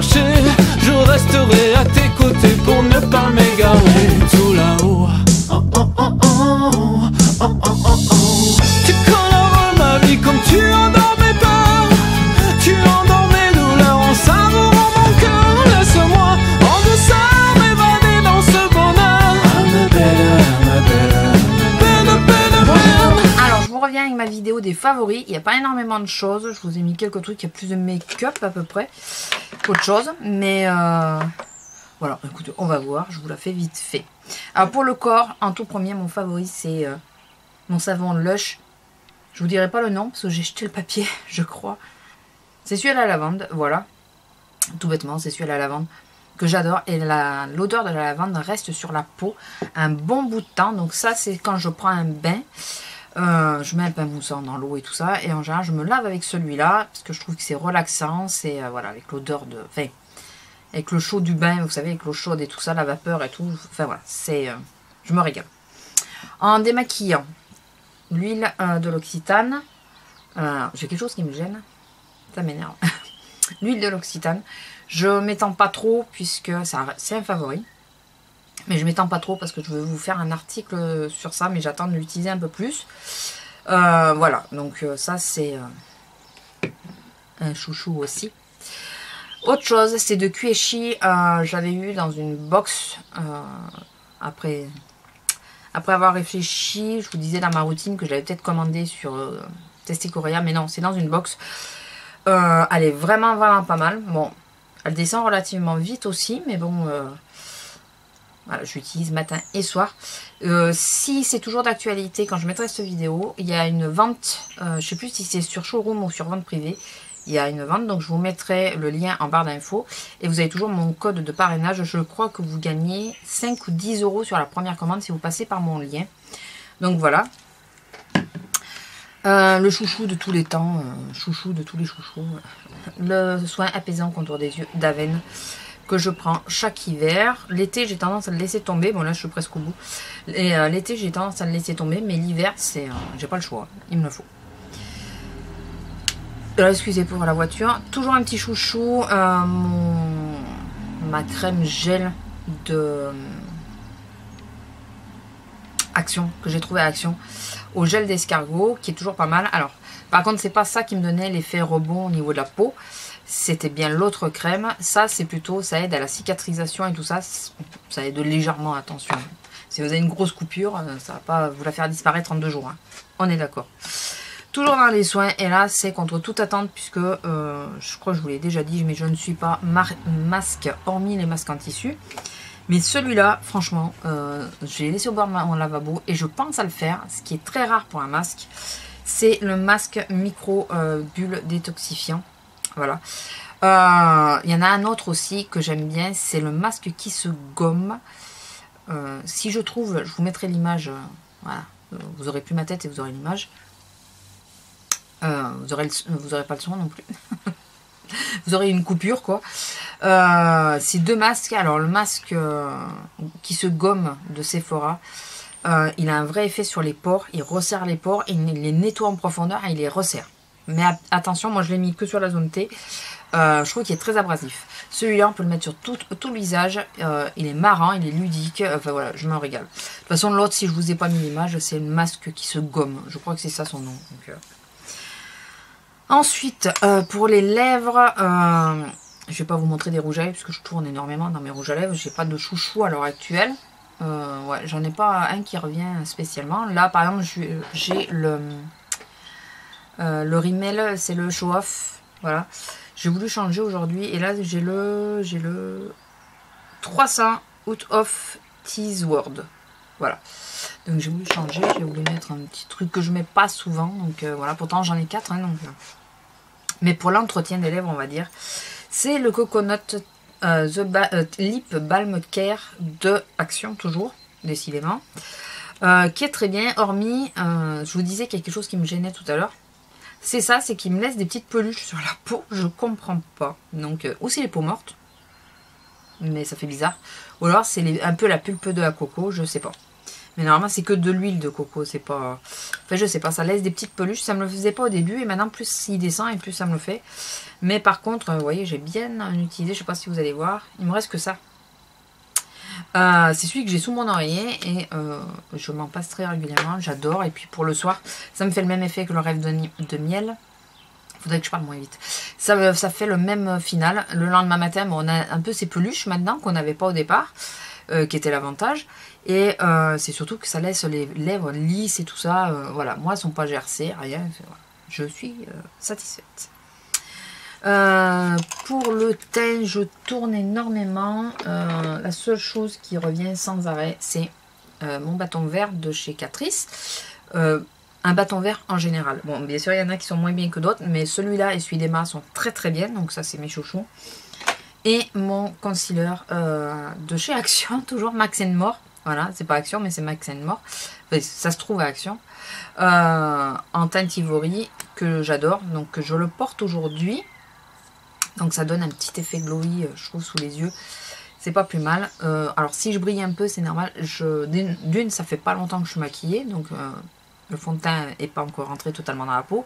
chercher, je resterai à tes côtés pour ne pas m'égarer. Tout là-haut, oh oh oh oh, oh oh oh oh. Tu colores ma vie comme tu endors mes peurs, tu endors mes douleurs en savourant mon cœur. Laisse-moi en douceur m'évader dans ce bonheur. I'm a better. Alors je vous reviens avec ma vidéo des favoris. Il n'y a pas énormément de choses, je vous ai mis quelques trucs, il y a plus de make-up à peu près qu'autre chose, mais voilà, écoutez, on va voir, je vous la fais vite fait. Alors pour le corps, en tout premier, mon favori c'est mon savon Lush. Je vous dirai pas le nom parce que j'ai jeté le papier, je crois. C'est celui à la lavande, voilà. Tout bêtement, c'est celui à la lavande que j'adore. Et l'odeur de la lavande reste sur la peau un bon bout de temps. Donc ça, c'est quand je prends un bain. Je mets un pain moussant dans l'eau et tout ça. Et en général, je me lave avec celui-là parce que je trouve que c'est relaxant. C'est voilà, avec l'odeur de... Enfin, avec le chaud du bain, vous savez, avec l'eau chaude et tout ça, la vapeur et tout. Enfin voilà, c'est... je me régale. En démaquillant, l'huile de l'Occitane. J'ai quelque chose qui me gêne. Ça m'énerve. L'huile de l'Occitane. Je ne m'étends pas trop puisque c'est un favori. Mais je ne m'étends pas trop parce que je vais vous faire un article sur ça. Mais j'attends de l'utiliser un peu plus. Voilà. Donc ça c'est un chouchou aussi. Autre chose, c'est de Quechi. J'avais eu dans une box après avoir réfléchi. Je vous disais dans ma routine que j'avais peut-être commandé sur Testikorea. Mais non, c'est dans une box. Elle est vraiment pas mal. Bon, elle descend relativement vite aussi, mais bon, voilà, je l'utilise matin et soir. Si c'est toujours d'actualité, quand je mettrai cette vidéo, il y a une vente, je sais plus si c'est sur showroom ou sur vente privée, il y a une vente, donc je vous mettrai le lien en barre d'infos, et vous avez toujours mon code de parrainage. Je crois que vous gagnez 5 ou 10 € sur la première commande si vous passez par mon lien. Donc voilà. Le chouchou de tous les temps, chouchou de tous les chouchous, le soin apaisant contour des yeux d'Aven que je prends chaque hiver. L'été j'ai tendance à le laisser tomber, bon là je suis presque au bout. L'été j'ai tendance à le laisser tomber, mais l'hiver c'est, j'ai pas le choix, il me le faut. Alors excusez pour la voiture, toujours un petit chouchou, ma crème gel de Action, que j'ai trouvé à Action, au gel d'escargot, qui est toujours pas mal. Alors, par contre, c'est pas ça qui me donnait l'effet rebond au niveau de la peau. C'était bien l'autre crème. Ça, c'est plutôt, ça aide à la cicatrisation et tout ça. Ça aide légèrement, attention. Si vous avez une grosse coupure, ça va pas vous la faire disparaître en 2 jours. Hein. On est d'accord. Toujours dans les soins. Et là, c'est contre toute attente, puisque, je crois que je vous l'ai déjà dit, mais je ne suis pas masque, hormis les masques en tissu. Mais celui-là, franchement, j'ai laissé au bord de mon lavabo et je pense à le faire, ce qui est très rare pour un masque. C'est le masque micro bulle détoxifiant. Voilà. Il y en a un autre aussi que j'aime bien, c'est le masque qui se gomme. Si je trouve, je vous mettrai l'image. Voilà. Vous aurez plus ma tête et vous aurez l'image. Vous aurez pas le son non plus. Vous aurez une coupure quoi. Ces 2 masques. Alors le masque qui se gomme de Sephora, il a un vrai effet sur les pores. Il resserre les pores et il les nettoie en profondeur et il les resserre. Mais attention, moi je l'ai mis que sur la zone T. Je trouve qu'il est très abrasif. Celui-là on peut le mettre sur tout le visage. Il est marrant, il est ludique. Enfin voilà, je me régale. De toute façon l'autre, si je vous ai pas mis l'image, c'est le masque qui se gomme. Je crois que c'est ça son nom. Donc, ensuite, pour les lèvres, je vais pas vous montrer des rouges à lèvres parce que je tourne énormément dans mes rouges à lèvres. J'ai pas de chouchou à l'heure actuelle. Ouais, j'en ai pas un qui revient spécialement. Là, par exemple, j'ai le Rimmel, c'est le Show Off. Voilà. J'ai voulu changer aujourd'hui et là, j'ai le 300 Out of Tease Word. Voilà. Donc j'ai voulu changer, j'ai voulu mettre un petit truc que je mets pas souvent. Donc voilà, pourtant j'en ai 4. Hein, donc, mais pour l'entretien des lèvres, on va dire, c'est le Coconut Lip Balm Care de Action, toujours, décidément. Qui est très bien, hormis, je vous disais quelque chose qui me gênait tout à l'heure. C'est ça, c'est qu'il me laisse des petites peluches sur la peau, je comprends pas. Donc, ou c'est les peaux mortes, mais ça fait bizarre. Ou alors c'est un peu la pulpe de la coco, je sais pas. Mais normalement, c'est que de l'huile de coco. C'est pas... Enfin, je sais pas, ça laisse des petites peluches. Ça me le faisait pas au début. Et maintenant, plus il descend et plus ça me le fait. Mais par contre, vous voyez, j'ai bien utilisé. Je sais pas si vous allez voir. Il me reste que ça. C'est celui que j'ai sous mon oreiller. Et je m'en passe très régulièrement. J'adore. Et puis pour le soir, ça me fait le même effet que le rêve de miel. Faudrait que je parle moins vite. Ça fait le même final. Le lendemain matin, bon, on a un peu ces peluches maintenant qu'on n'avait pas au départ. Qui était l'avantage. Et c'est surtout que ça laisse les lèvres lisses et tout ça. Voilà, moi, elles ne sont pas gercées, rien. Voilà. Je suis satisfaite. Pour le teint, je tourne énormément. La seule chose qui revient sans arrêt, c'est mon bâton vert de chez Catrice. Un bâton vert en général. Bon, bien sûr, il y en a qui sont moins bien que d'autres, mais celui-là et celui d'Emma sont très très bien. Donc ça, c'est mes chouchous. Et mon concealer de chez Action, toujours Max More. Voilà, c'est pas Action, mais c'est Max More. Enfin, ça se trouve à Action. En teinte ivory, que j'adore. Donc je le porte aujourd'hui. Donc ça donne un petit effet glowy, je trouve, sous les yeux. C'est pas plus mal. Alors si je brille un peu, c'est normal. D'une, ça fait pas longtemps que je suis maquillée. Donc le fond de teint n'est pas encore rentré totalement dans la peau.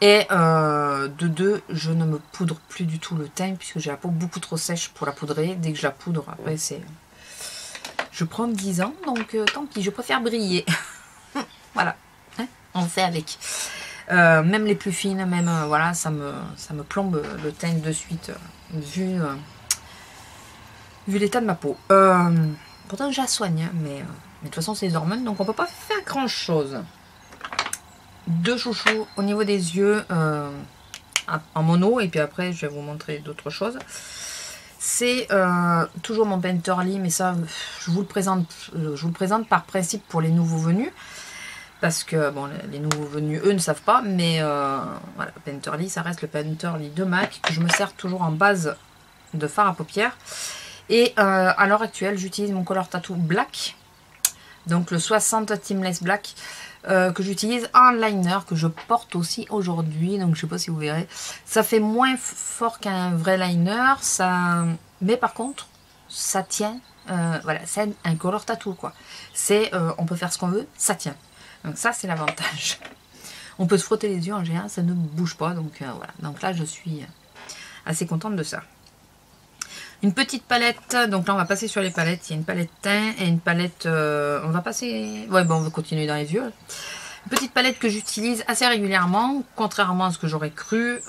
Et de deux, je ne me poudre plus du tout le teint puisque j'ai la peau beaucoup trop sèche pour la poudrer. Dès que je la poudre, après c'est... Je prends 10 ans, donc tant pis, je préfère briller. Voilà, hein, on fait avec. Même les plus fines, même voilà, ça me plombe le teint de suite, vu l'état de ma peau. Pourtant je la soigne, mais de toute façon c'est les hormones, donc on peut pas faire grand chose. Deux chouchous au niveau des yeux en mono, et puis après je vais vous montrer d'autres choses. C'est toujours mon Painterly, mais ça je vous le présente par principe pour les nouveaux venus, parce que bon, les nouveaux venus eux ne savent pas, mais voilà, Painterly ça reste le Painterly de MAC que je me sers toujours en base de fard à paupières. Et à l'heure actuelle j'utilise mon Color Tattoo Black, donc le 60 Teamless Black, que j'utilise en liner, que je porte aussi aujourd'hui, donc je sais pas si vous verrez, ça fait moins fort qu'un vrai liner, ça, mais par contre ça tient, voilà, c'est un color tattoo quoi, c'est on peut faire ce qu'on veut, ça tient, donc ça c'est l'avantage. On peut se frotter les yeux en général, ça ne bouge pas, donc voilà, donc là je suis assez contente de ça. Une petite palette, donc là on va passer sur les palettes, il y a une palette teint et une palette, on va passer, ouais bon on va continuer dans les yeux. Une petite palette que j'utilise assez régulièrement, contrairement à ce que j'aurais cru,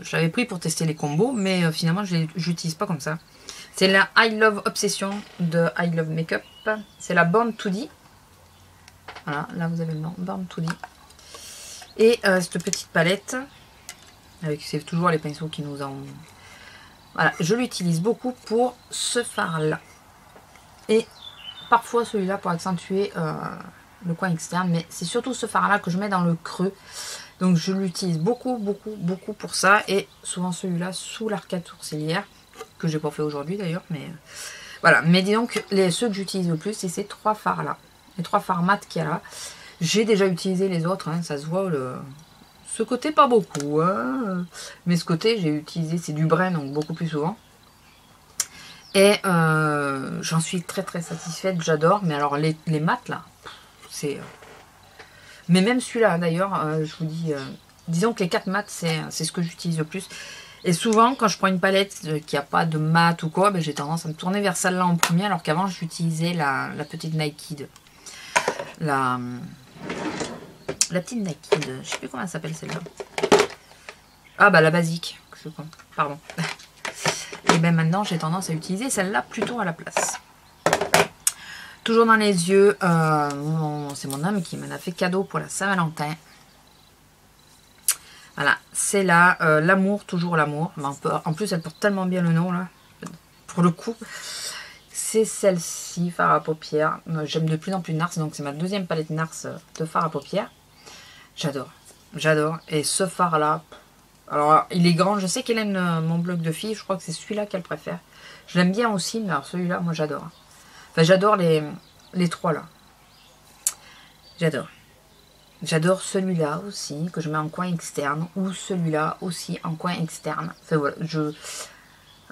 j'avais pris pour tester les combos, mais finalement je l'utilise pas comme ça. C'est la I Love Obsession de I Love Makeup, c'est la Born to D, voilà, là vous avez le nom, Born to D. Et cette petite palette, avec c'est toujours les pinceaux qui nous ont... Voilà, je l'utilise beaucoup pour ce fard-là. Et parfois celui-là pour accentuer le coin externe. Mais c'est surtout ce fard-là que je mets dans le creux. Donc je l'utilise beaucoup pour ça. Et souvent celui-là sous l'arcade sourcilière. Que j'ai pas fait aujourd'hui d'ailleurs. Mais voilà. Mais disons que ceux que j'utilise le plus, c'est ces trois fards-là. Les trois fards mat qu'il y a là. J'ai déjà utilisé les autres. Hein, ça se voit ce côté pas beaucoup, hein. Mais ce côté j'ai utilisé, c'est du brun donc beaucoup plus souvent. Et j'en suis très satisfaite, j'adore. Mais alors les mats là, c'est... Mais même celui-là d'ailleurs, je vous dis, disons que les 4 mats c'est ce que j'utilise le plus. Et souvent quand je prends une palette qui n'a pas de mat ou quoi, ben, j'ai tendance à me tourner vers celle-là en premier. Alors qu'avant j'utilisais la petite Nike, la petite Naked, je sais plus comment elle s'appelle celle-là. Ah bah la basique, pardon. Et ben maintenant j'ai tendance à utiliser celle-là plutôt à la place. Toujours dans les yeux, c'est mon homme qui m'en a fait cadeau pour la Saint-Valentin. Voilà, c'est là, l'amour, toujours l'amour. En plus elle porte tellement bien le nom là, pour le coup. C'est celle-ci, fard à paupières. J'aime de plus en plus Nars, donc c'est ma deuxième palette Nars de fard à paupières. J'adore, j'adore. Et ce fard là, alors il est grand, je sais qu'elle aime mon blog de filles, je crois que c'est celui-là qu'elle préfère. Je l'aime bien aussi, mais alors celui-là, moi j'adore. Enfin j'adore les trois là. J'adore. J'adore celui-là aussi, que je mets en coin externe, ou celui-là aussi en coin externe. Enfin voilà,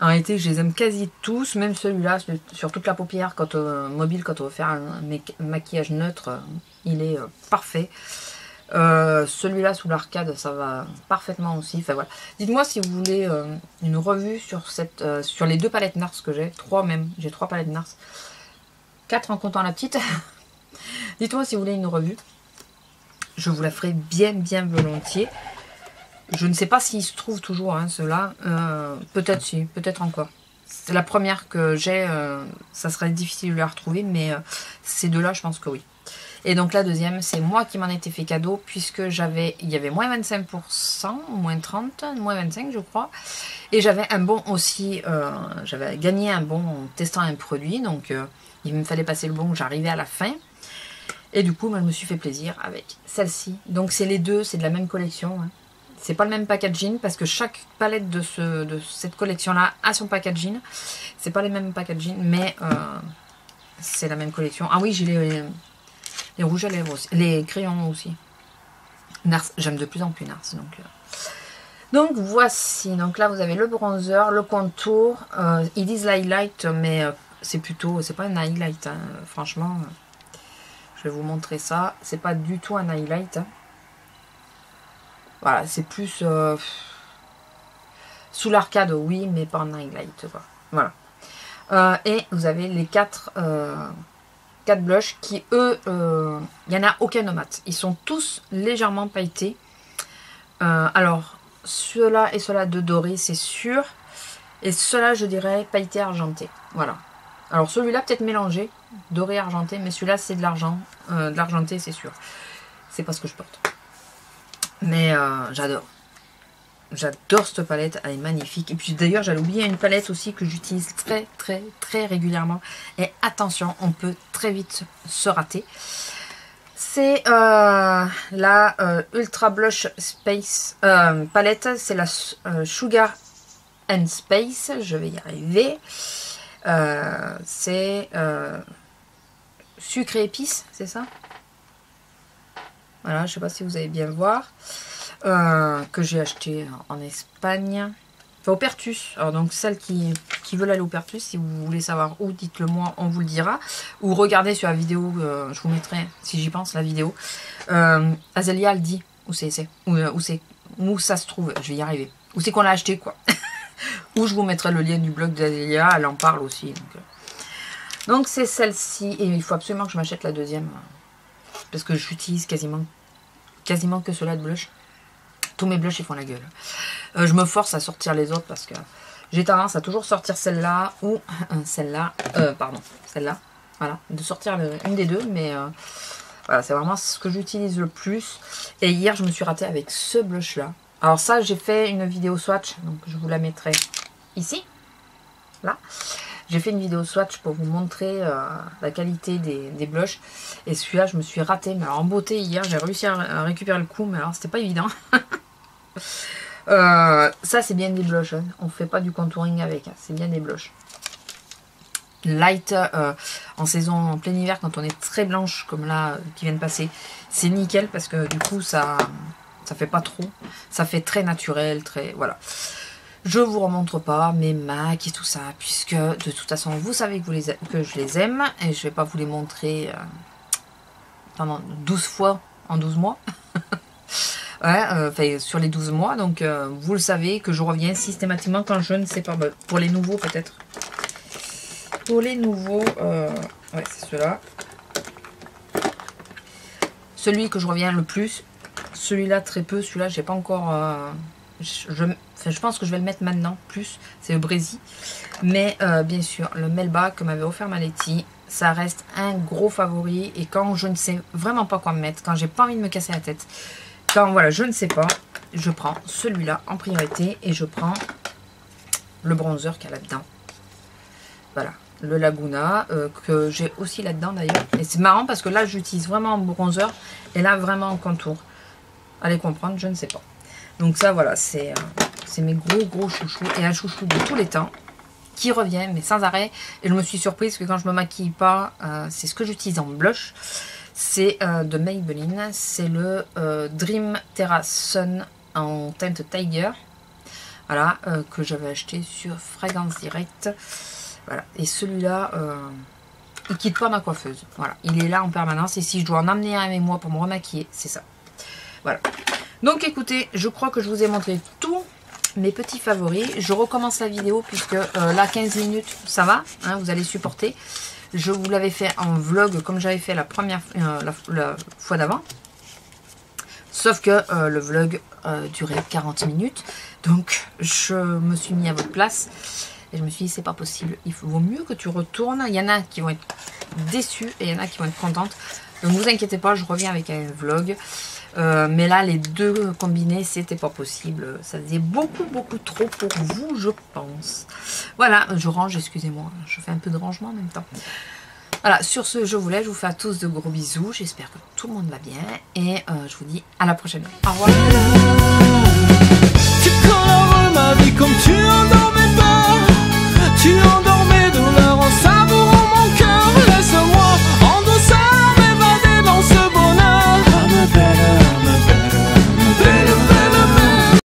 En réalité, je les aime quasi tous, même celui-là, sur toute la paupière quand, mobile, quand on veut faire un maquillage neutre, il est parfait. Celui-là sous l'arcade, ça va parfaitement aussi. Enfin, voilà. Dites-moi si vous voulez une revue sur, sur les 2 palettes NARS que j'ai, 3 même, j'ai 3 palettes NARS, 4 en comptant la petite. Dites-moi si vous voulez une revue, je vous la ferai bien volontiers. Je ne sais pas s'il se trouve toujours, hein, ceux-là. Peut-être si, peut-être encore. C'est la première que j'ai. Ça serait difficile de la retrouver, mais ces deux-là, je pense que oui. Et donc la deuxième, c'est moi qui m'en étais fait cadeau, puisque il y avait moins 25%, moins 30, moins 25 je crois. Et j'avais un bon aussi, j'avais gagné un bon en testant un produit. Donc il me fallait passer le bon, j'arrivais à la fin. Et du coup, moi, je me suis fait plaisir avec celle-ci. Donc c'est les deux, c'est de la même collection, hein. C'est pas le même packaging parce que chaque palette de cette collection-là a son packaging. C'est pas les mêmes packaging, mais c'est la même collection. Ah oui, j'ai les rouges à lèvres aussi, les crayons aussi. Nars, j'aime de plus en plus Nars. Donc voici. Donc là, vous avez le bronzer, le contour. Ils disent l'highlight, mais c'est plutôt, c'est pas un highlight. Hein. Franchement, je vais vous montrer ça. C'est pas du tout un highlight. Hein. Voilà, c'est plus sous l'arcade, oui, mais pas en highlight, quoi. Voilà. Et vous avez les 4 blushs qui, eux, il n'y en a aucun au mat. Ils sont tous légèrement pailletés. Alors, ceux-là et ceux-là de doré, c'est sûr. Et ceux-là, je dirais, pailleté argenté. Voilà. Alors, celui-là, peut-être mélangé, doré argenté, mais celui-là, c'est de l'argent. De l'argenté, c'est sûr. C'est pas ce que je porte. Mais j'adore. J'adore cette palette, elle est magnifique. Et puis d'ailleurs, j'allais oublier une palette aussi que j'utilise très régulièrement. Et attention, on peut très vite se rater. C'est la Ultra Blush Space palette. C'est la Sugar and Space. Je vais y arriver. C'est sucre et épices, c'est ça? Voilà, je ne sais pas si vous allez bien voir. Que j'ai acheté en Espagne. Enfin, au Pertus. Alors, donc, celles qui veulent aller au Pertus, si vous voulez savoir où, dites-le moi, on vous le dira. Ou regardez sur la vidéo, je vous mettrai, si j'y pense, la vidéo. Azélia, elle dit où c'est. Où ça se trouve, je vais y arriver. Où c'est qu'on l'a acheté, quoi. Ou je vous mettrai le lien du blog d'Azélia, elle en parle aussi. Donc c'est celle-ci. Et il faut absolument que je m'achète la deuxième. Parce que j'utilise quasiment que ceux-là de blush. Tous mes blushs, ils font la gueule. Je me force à sortir les autres parce que j'ai tendance à toujours sortir celle-là ou celle-là. Pardon, celle-là. Voilà, de sortir une des deux. Mais voilà, c'est vraiment ce que j'utilise le plus. Et hier, je me suis ratée avec ce blush-là. Alors ça, j'ai fait une vidéo swatch. Donc, je vous la mettrai ici. Là. J'ai fait une vidéo swatch pour vous montrer la qualité des blushs. Et celui-là, je me suis ratée. Mais alors, en beauté, hier, j'ai réussi à récupérer le coup. Mais alors, c'était pas évident. Ça, c'est bien des blushs. Hein. On fait pas du contouring avec. Hein. C'est bien des blushs. Light, en saison, en plein hiver, quand on est très blanche, comme là, qui vient de passer, c'est nickel. Parce que du coup, ça fait pas trop. Ça fait très naturel. Très, voilà. Je vous remontre pas mes MAC et tout ça, puisque de toute façon, vous savez que je les aime, et je vais pas vous les montrer pendant 12 fois en 12 mois. Ouais, sur les 12 mois, donc vous le savez que je reviens systématiquement quand je ne sais pas, pour les nouveaux peut-être. Pour les nouveaux, ouais, c'est ceux-là. Celui que je reviens le plus, celui-là très peu, celui-là j'ai pas encore... je pense que je vais le mettre maintenant, plus, c'est le Brésil. Mais bien sûr, le Melba que m'avait offert Maletti, ça reste un gros favori. Et quand je ne sais vraiment pas quoi me mettre, quand j'ai pas envie de me casser la tête, quand voilà, je ne sais pas, je prends celui-là en priorité et je prends le bronzer qu'il y a là-dedans. Voilà, le Laguna, que j'ai aussi là-dedans d'ailleurs. Et c'est marrant parce que là, j'utilise vraiment en bronzer et là, vraiment en contour. Allez comprendre, je ne sais pas. Donc ça, voilà, c'est mes gros chouchous. Et un chouchou de tous les temps qui revient, mais sans arrêt. Et je me suis surprise que quand je me maquille pas, c'est ce que j'utilise en blush. C'est de Maybelline. C'est le Dream Terra Sun en teinte Tiger. Voilà, que j'avais acheté sur Fragrance Direct. Voilà, et celui-là, il quitte pas ma coiffeuse. Voilà, il est là en permanence. Et si je dois en amener un avec moi pour me remaquiller, c'est ça. Voilà. Donc écoutez, je crois que je vous ai montré tous mes petits favoris. Je recommence la vidéo puisque là 15 minutes ça va, hein, vous allez supporter. Je vous l'avais fait en vlog comme j'avais fait la première la fois d'avant. Sauf que le vlog durait 40 minutes. Donc je me suis mis à votre place et je me suis dit c'est pas possible. Il vaut mieux que tu retournes. Il y en a qui vont être déçus et il y en a qui vont être contentes. Donc ne vous inquiétez pas, je reviens avec un vlog. Mais là les deux combinés c'était pas possible, ça faisait beaucoup trop pour vous je pense. Voilà, je range, excusez-moi, je fais un peu de rangement en même temps. Voilà, sur ce je vous laisse, je vous fais à tous de gros bisous, j'espère que tout le monde va bien et je vous dis à la prochaine. Au revoir.